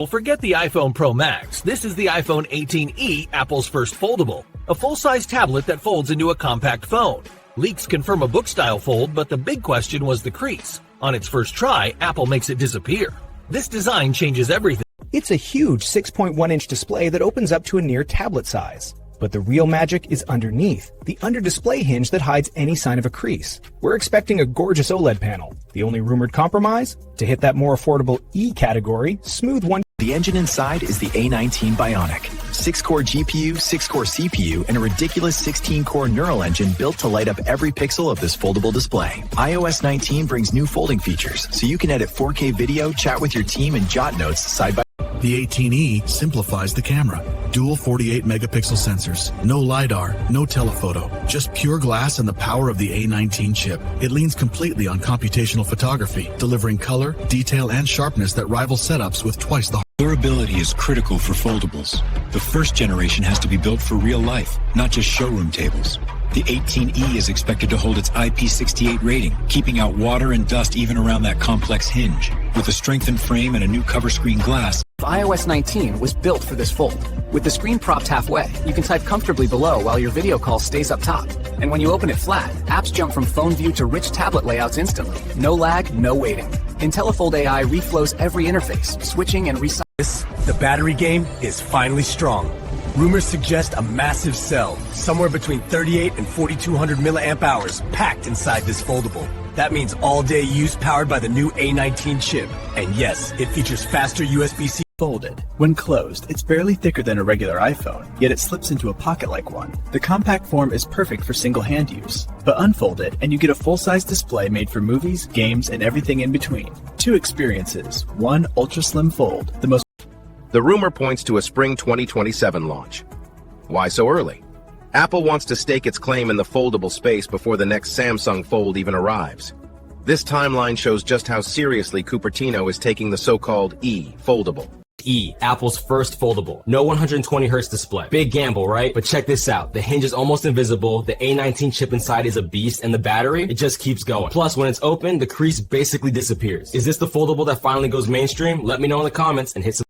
Well, forget the iPhone Pro Max. This is the iPhone 18e, Apple's first foldable. A full-size tablet that folds into a compact phone. Leaks confirm a book-style fold, but the big question was the crease. On its first try, Apple makes it disappear. This design changes everything. It's a huge 6.1-inch display that opens up to a near tablet size. But the real magic is underneath, the under-display hinge that hides any sign of a crease. We're expecting a gorgeous OLED panel. The only rumored compromise? To hit that more affordable E category, smooth one. The engine inside is the A19 Bionic. 6-core GPU, 6-core CPU, and a ridiculous 16-core neural engine built to light up every pixel of this foldable display. iOS 19 brings new folding features, so you can edit 4K video, chat with your team, and jot notes side by side. The 18e simplifies the camera. Dual 48 megapixel sensors, no LiDAR, no telephoto, just pure glass and the power of the A19 chip. It leans completely on computational photography, delivering color, detail, and sharpness that rival setups with twice the Durability is critical for foldables. The first generation has to be built for real life, not just showroom tables. The 18E is expected to hold its IP68 rating, keeping out water and dust even around that complex hinge. With a strengthened frame and a new cover screen glass, iOS 19 was built for this fold. With the screen propped halfway, you can type comfortably below while your video call stays up top. And when you open it flat, apps jump from phone view to rich tablet layouts instantly. No lag, no waiting. IntelliFold AI reflows every interface, switching and resizing. The battery game is finally strong. Rumors suggest a massive cell, somewhere between 38 and 4200 milliamp hours, packed inside this foldable. That means all-day use powered by the new A19 chip. And yes, it features faster USB-C. Folded. When closed, it's barely thicker than a regular iPhone, yet it slips into a pocket like one. The compact form is perfect for single-hand use. But unfold it, and you get a full-size display made for movies, games, and everything in between. Two experiences, one ultra-slim fold, the most. The rumor points to a spring 2027 launch. Why so early? Apple wants to stake its claim in the foldable space before the next Samsung Fold even arrives. This timeline shows just how seriously Cupertino is taking the so-called E foldable. E, Apple's first foldable. No 120Hz display. Big gamble, right? But check this out. The hinge is almost invisible, the A19 chip inside is a beast, and the battery, it just keeps going. Plus, when it's open, the crease basically disappears. Is this the foldable that finally goes mainstream? Let me know in the comments and hit subscribe.